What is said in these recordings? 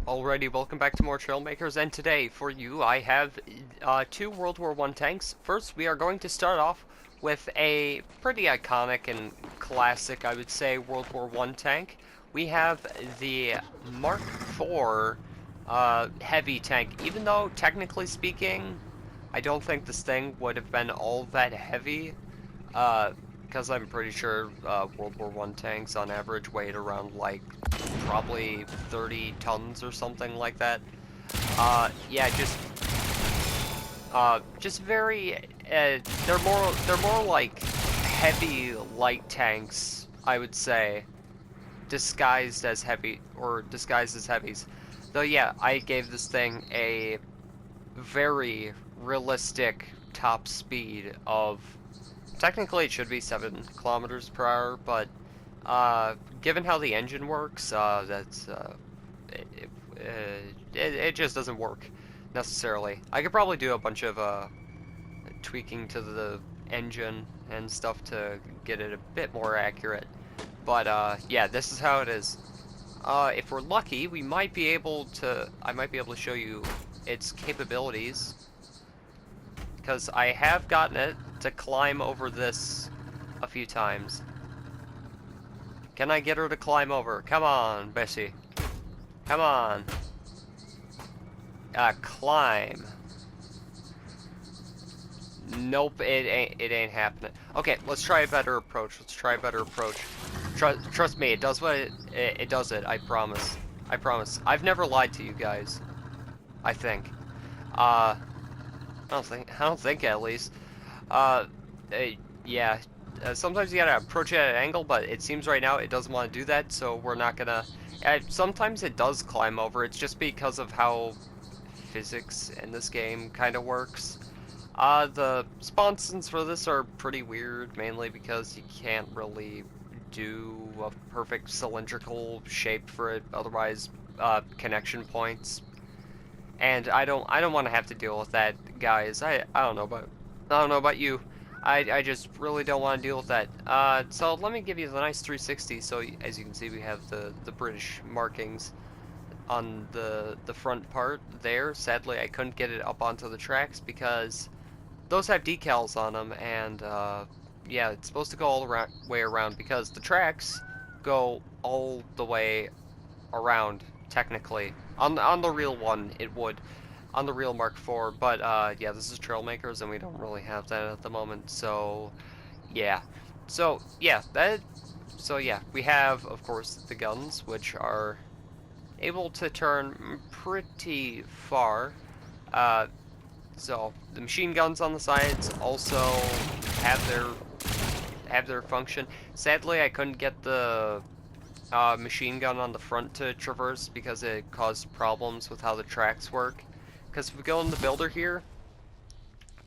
Alrighty, welcome back to more Trailmakers, and today for you I have two World War I tanks. First, we are going to start off with a pretty iconic and classic, I would say, World War I tank. We have the Mark IV heavy tank. Even though, technically speaking, I don't think this thing would have been all that heavy, because I'm pretty sure World War I tanks on average weighed around like probably 30 tons or something like that. Yeah, just very. They're more like heavy light tanks, I would say, disguised as heavy or disguised as heavies. Though yeah, I gave this thing a very realistic top speed of. Technically, it should be 7 kilometers per hour, but given how the engine works, it, it just doesn't work necessarily. I could probably do a bunch of tweaking to the engine and stuff to get it a bit more accurate. But yeah, this is how it is. If we're lucky, we might be able to. I might be able to show you its capabilities, because I have gotten it to climb over this a few times. Can I get her to climb over? Come on, Bessie. Come on. Climb. Nope, it ain't happening. Okay, let's try a better approach. Let's try a better approach. Trust me, it does what it does it. I promise. I promise. I've never lied to you guys. I think. I don't think at least. Yeah. Sometimes you gotta approach it at an angle, but it seems right now it doesn't want to do that, so we're not gonna. Sometimes it does climb over. It's just because of how physics in this game kind of works. The sponsons for this are pretty weird, mainly because you can't really do a perfect cylindrical shape for it, otherwise connection points. And I don't want to have to deal with that, guys. I don't know about you. I just really don't want to deal with that. So let me give you the nice 360. So as you can see, we have the British markings on the front part there. Sadly, I couldn't get it up onto the tracks because those have decals on them, and yeah, it's supposed to go all the way around because the tracks go all the way around. Technically, on the real one, it would. On the real Mark IV, but yeah, this is Trailmakers, and we don't really have that at the moment, so yeah. So yeah, we have, of course, the guns, which are able to turn pretty far. So the machine guns on the sides also have their function. Sadly, I couldn't get the machine gun on the front to traverse because it caused problems with how the tracks work. Because if we go in the builder here,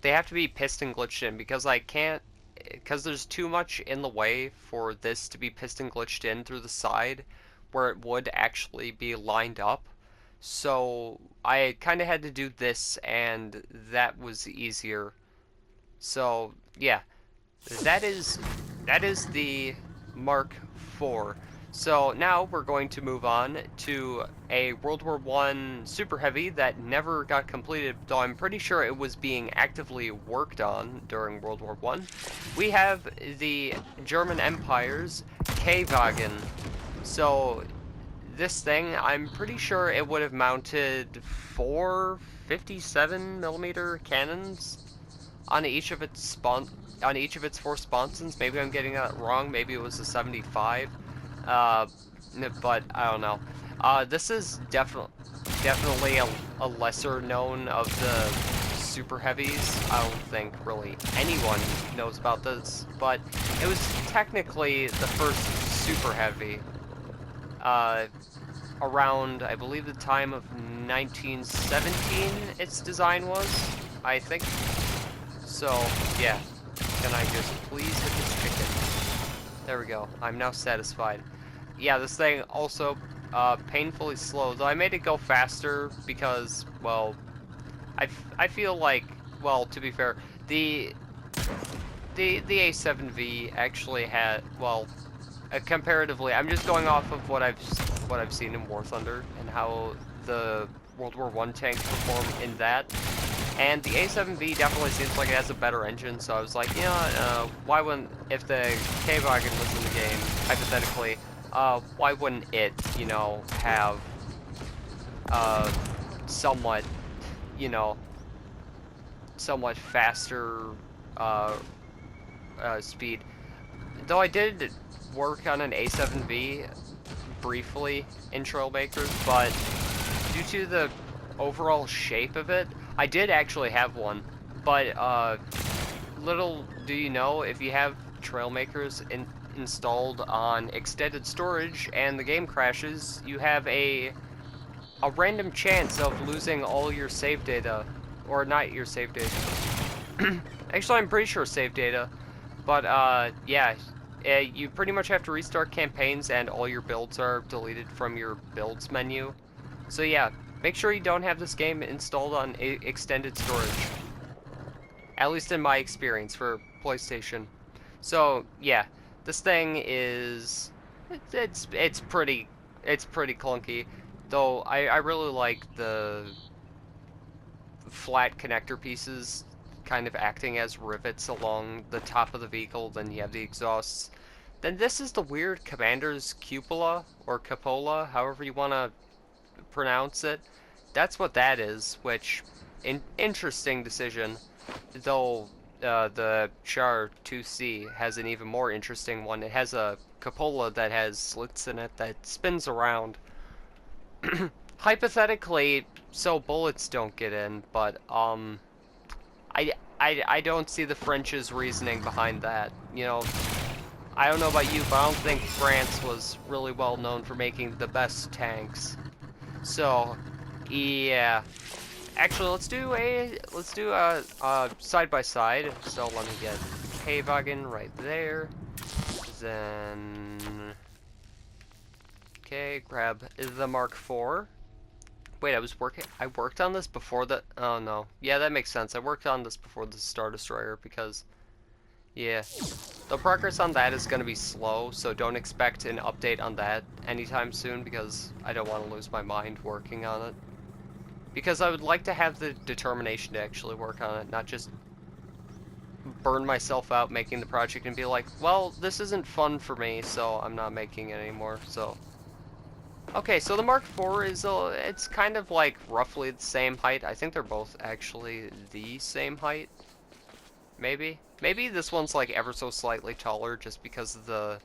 they have to be piston glitched in because I can't, because there's too much in the way for this to be piston glitched in through the side where it would actually be lined up. So I kind of had to do this, and that was easier. So yeah, that is the Mark IV. So now we're going to move on to a World War I Super-Heavy that never got completed, though I'm pretty sure it was being actively worked on during World War I. We have the German Empire's K-Wagen. So this thing, I'm pretty sure it would have mounted 4 57mm cannons on each of its 4 sponsons. Maybe I'm getting that wrong. Maybe it was a 75. But I don't know. This is definitely a lesser known of the super heavies. I don't think really anyone knows about this, but it was technically the first super heavy. Around, I believe, the time of 1917, its design was, I think. So yeah, can I just please hit this chicken? There we go. I'm now satisfied. Yeah, this thing also painfully slow, though I made it go faster because, well, I feel like, well, to be fair, the A7V actually had, well, comparatively, I'm just going off of what I've seen in War Thunder and how the World War I tank perform in that. And the A7V definitely seems like it has a better engine, so I was like, you know, why wouldn't, if the K-Wagon was in the game, hypothetically, why wouldn't it, you know, have, somewhat, you know, somewhat faster, speed. Though I did work on an A7V briefly in Trailmakers, but due to the overall shape of it, I did actually have one. But little do you know, if you have Trailmakers installed on extended storage and the game crashes, you have a random chance of losing all your save data, or not your save data. Actually, I'm pretty sure save data, but yeah, you pretty much have to restart campaigns and all your builds are deleted from your builds menu. So yeah, make sure you don't have this game installed on extended storage. At least in my experience for PlayStation. So yeah, this thing is it's pretty clunky. Though I really like the flat connector pieces kind of acting as rivets along the top of the vehicle. Then you have the exhausts. Then this is the weird commander's cupola or cupola, however you want to pronounce it. That's what that is, which interesting decision. Though the Char 2C has an even more interesting one. It has a cupola that has slits in it that spins around. Hypothetically, so bullets don't get in, but I don't see the French's reasoning behind that. You know, I don't know about you, but I don't think France was really well known for making the best tanks. So, yeah. Actually, let's do a side by side. So let me get the K-Wagen right there. Then, okay, grab the Mark IV. Wait, I worked on this before the, oh no. Yeah, that makes sense. I worked on this before the Star Destroyer because, yeah. The progress on that is going to be slow, so don't expect an update on that anytime soon because I don't want to lose my mind working on it. Because I would like to have the determination to actually work on it, not just burn myself out making the project and be like, well, this isn't fun for me, so I'm not making it anymore, so. Okay, so the Mark IV is, it's kind of like roughly the same height. I think they're both actually the same height. Maybe. Maybe this one's like ever so slightly taller just because of the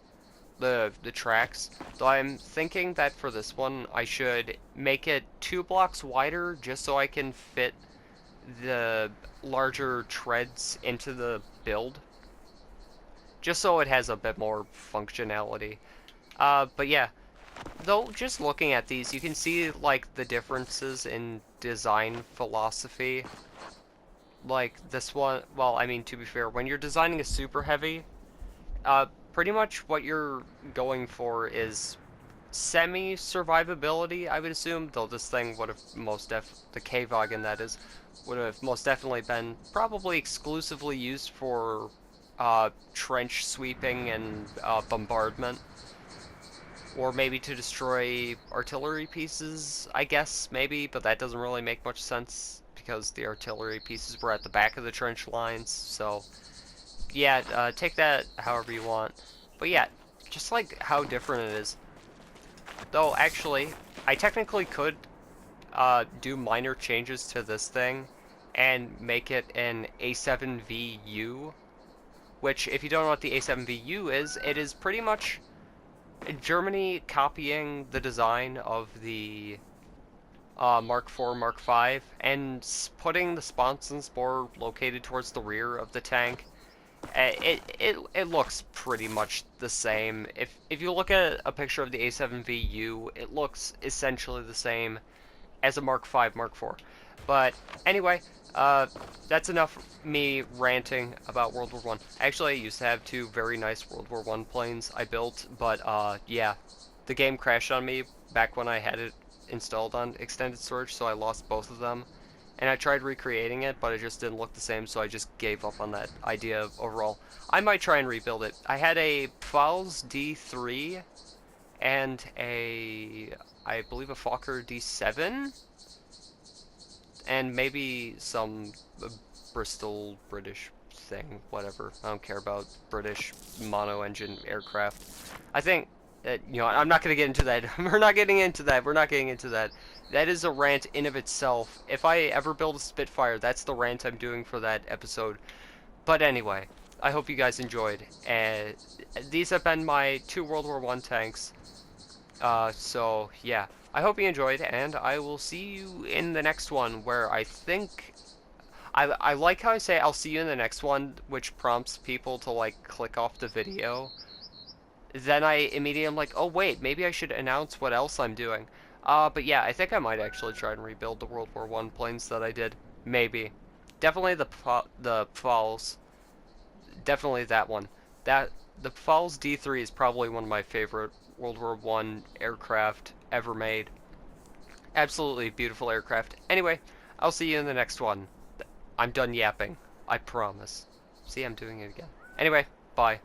tracks. Though I'm thinking that for this one, I should make it 2 blocks wider just so I can fit the larger treads into the build. Just so it has a bit more functionality. But yeah. Though, just looking at these, you can see, like, the differences in design philosophy. Like, this one, well, I mean, to be fair, when you're designing a Super-Heavy, pretty much what you're going for is semi-survivability, I would assume, though this thing would have the K-Wagen, that is, would have most definitely been probably exclusively used for, trench sweeping and, bombardment. Or maybe to destroy artillery pieces, I guess, maybe, but that doesn't really make much sense because the artillery pieces were at the back of the trench lines, so yeah, take that however you want. But yeah, just like how different it is. Though, actually, I technically could do minor changes to this thing and make it an A7VU, which, if you don't know what the A7VU is, it is pretty much Germany copying the design of the Mark IV, Mark V, and putting the sponsons more located towards the rear of the tank. It looks pretty much the same. If you look at a picture of the A7VU, it looks essentially the same as a Mark V, Mark IV. But anyway, that's enough me ranting about World War One. Actually, I used to have 2 very nice World War One planes I built, but yeah, the game crashed on me back when I had it installed on extended storage, so I lost both of them. And I tried recreating it, but it just didn't look the same, so I just gave up on that idea of overall. I might try and rebuild it. I had a Pfalz D3, and I believe a Fokker D7, and maybe some Bristol British thing, whatever. I don't care about British mono-engine aircraft. I think that, I'm not going to get into that. We're not getting into that. We're not getting into that. That is a rant in of itself. If I ever build a Spitfire, that's the rant I'm doing for that episode. But anyway, I hope you guys enjoyed. And these have been my 2 World War I tanks. So, yeah. I hope you enjoyed, and I will see you in the next one, where I think... I like how I say I'll see you in the next one, which prompts people to, like, click off the video. Then I immediately am like, oh wait, maybe I should announce what else I'm doing. But yeah, I think I might actually try and rebuild the World War I planes that I did. Maybe. Definitely the Pfalz. Definitely that one. The Pfalz D3 is probably one of my favorite World War I aircraft ever made. Absolutely beautiful aircraft. Anyway, I'll see you in the next one. I'm done yapping. I promise. See, I'm doing it again. Anyway, bye.